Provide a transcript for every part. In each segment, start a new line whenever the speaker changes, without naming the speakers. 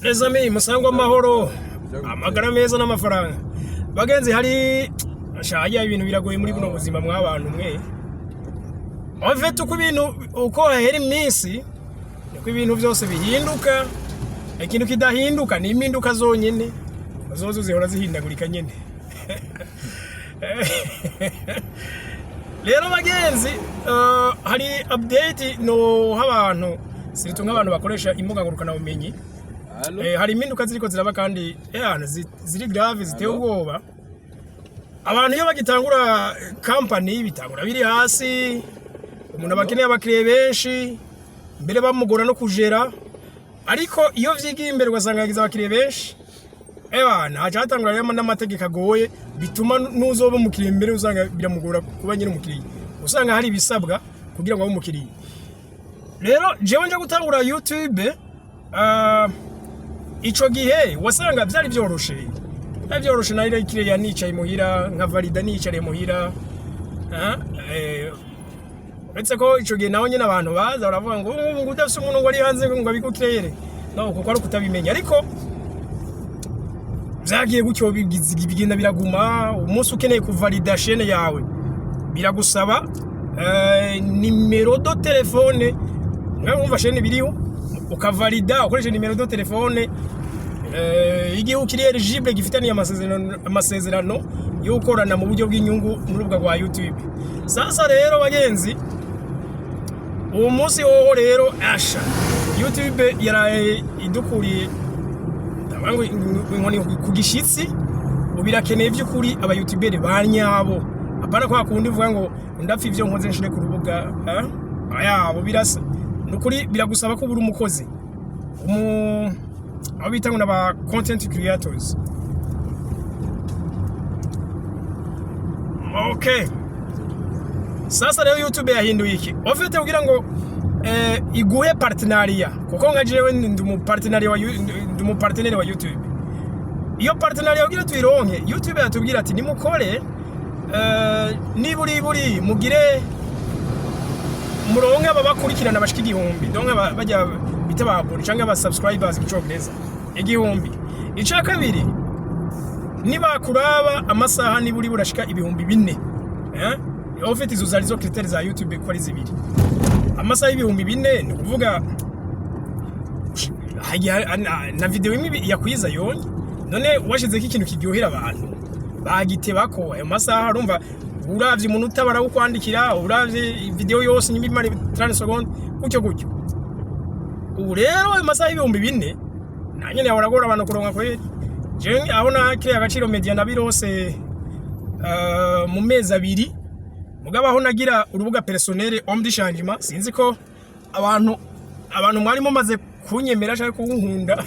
Nezami musangwa amahoro amagara meza n'amafaranga bagenzi hari ashaya ibintu biragoye muri buno buzima mwabantu mwe avete uko ibintu uko hahera iminsi niko ibintu byose bihinduka ikintu kidahinduka ni impinduka zonyene zozo zihora zihindagurika nyene rero bagenzi hari update no habantu siritunga abantu bakoresha imbuga ngurukana bumenyi hari impinduka ziriko ziraba kandi ziri grave ziteye ubwoba abantu iyo bagitangura company bitangura biri hasi umuntu abakeneye abakiriye benshi mbere bamugora no kujera ariko iyo vyigiye imbere ugasanga yagize abakiriye benshi haca hatangura rero n'amategeko agoye bituma nuzoba umukiriye imbere usanga biramugora kuba nyine umukiriye usanga hari bisabwa kugira ngo abe umukiriye rero jewe nje gutangura YouTube ico gihe wasanga byari byoroshe nari kiriya nicaye muhira nka valida nicaye muhira uretse ko ico gihe naho nyine abantu baza baravuga ngo udafise umuntu ngo ari hanze ngo abikukirere no kuko ari kutabimenya ariko byagiye gutyo bigenda biraguma umunsi ukeneye kuvalida chaîne yawe biragusaba nimero do telefone mwumva chaîne biriho ukavalida ukoresha nimero do telefone igihe ukiri eligible gifitaniye amasezerano yo gukorana mu buryo bw'inyungu mu rubuga rwa YouTube. Sasa rero bagenzi uwo munsi woho rero asha YouTube yaraye idukuriye ndabango inkoni kugishitsi ubirakeneye by'ukuri aba YouTuber banyabo apana kwa kundi vuga ngo ndapfa ivyo nkoze nshire ku rubuga ayabo birasa nukuri biragusaba ko buri umukozi abo bita ngo naba content creators. Okay, sasa rero YouTube yahinduye iki ofite kugira ngo iguhe partenariat kuko nka jewe ndi mu partenaire wa YouTube. Iyo partenariat ugira tuironke YouTube yatubwira ati nimukore niburi mugire muronke ababakurikirana bashika igihumbi donc bajya bitaba abone cyangwa aba subscribers bicogereza igihumbi. Ica kabiri niba kuraba amasaha niburi burashika ibihumbi 4 ofite izo zarizo critères za YouTube ko ari zibiri amasaha ibihumbi 4 ni kuvuga na video imwe yakwiza yonye none washize ikintu kiryohera abantu bagiteba ko ayo masaha urumva uravye umuntu utabara ukwandikira uravye video yose nyimimari 30 secondes gutyo ubu rero ayo masaha ibihumbi 4 nanyene yaboragora abantu kuronka kweri je abona kire agaciro media nabirose mu mezi abiri mugaba aho nagira urubuga personnel omdishangima sinzi ko abantu mwari mumaze kunyemera cyangwa kunkunda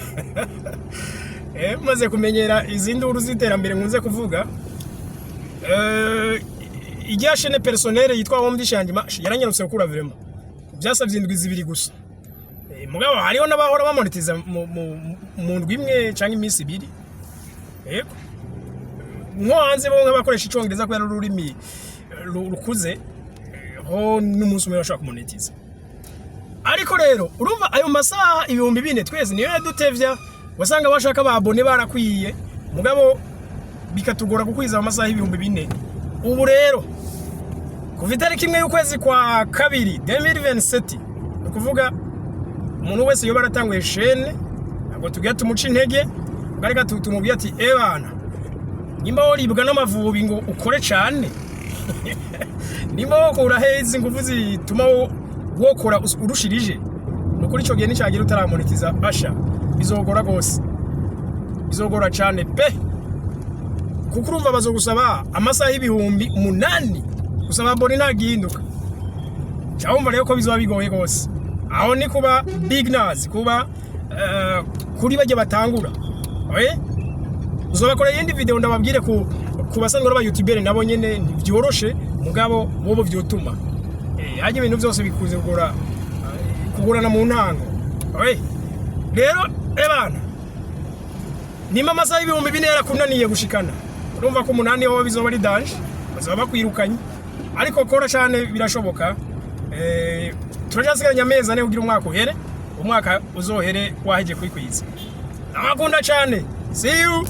maze kumenyera izindi uruziterambere nkunze kuvuga igihe chaîne personnel yitwa omdishangima yaranyarutse gukura vraiment byasabye indwi zibiri gusa mugabo hariho n'abahora bamonetiza mu ndwi imwe cyangwa iminsi ibiri yego nko hanze bo nk'abakoresha icongereza kubera ururimi rukuze ho n'umunsi umwe bashaka kumonetiza ariko rero urumva ayo masaha ibihumbi 4 twese niyo yadutevya wasanga bashaka babone barakwiye mugabo bikatugora gukwiza amasaha ibihumbi 4 ubu rero kuva itariki imwe y'ukwezi kwa kabiri 2027 ukuvuga umuntu wese yo baratanguye chaîne ntabwo tugiye tumuca intege garika tumubwiye ati bana nimba woribwa n'amavubi ngo ukore cyane nimba wokora hezi nguvu zituma wokora urushirije nukuri cyo gihe nicyagira utaramonetiza asha bizogora gose bizogora cyane pe kuko urumva bazogusaba amasaha ibihumbi 8 gusaba bone ntagihinduka cyawumva rero ko bizoba bigoye gose aho ni kuba beginners kuba kuri bajye batangura uzobakora yindi video ndababwire ku basanzwe ba YouTuber nabo nyene byoroshe mugabo bobo vyotuma haje ibintu byose bikuze kugurana mu ntango rero bana nima amasaha ibihumbi 4 yarakunaniye gushikana urumva ko 8 ho bizoba ari danger bazaba bakwirukanye ariko kora cyane birashoboka turajyasiganya amezi ane kugira umwaka uhere umwaka uzohere waheje kwikwiza ndabakunda cyane see you.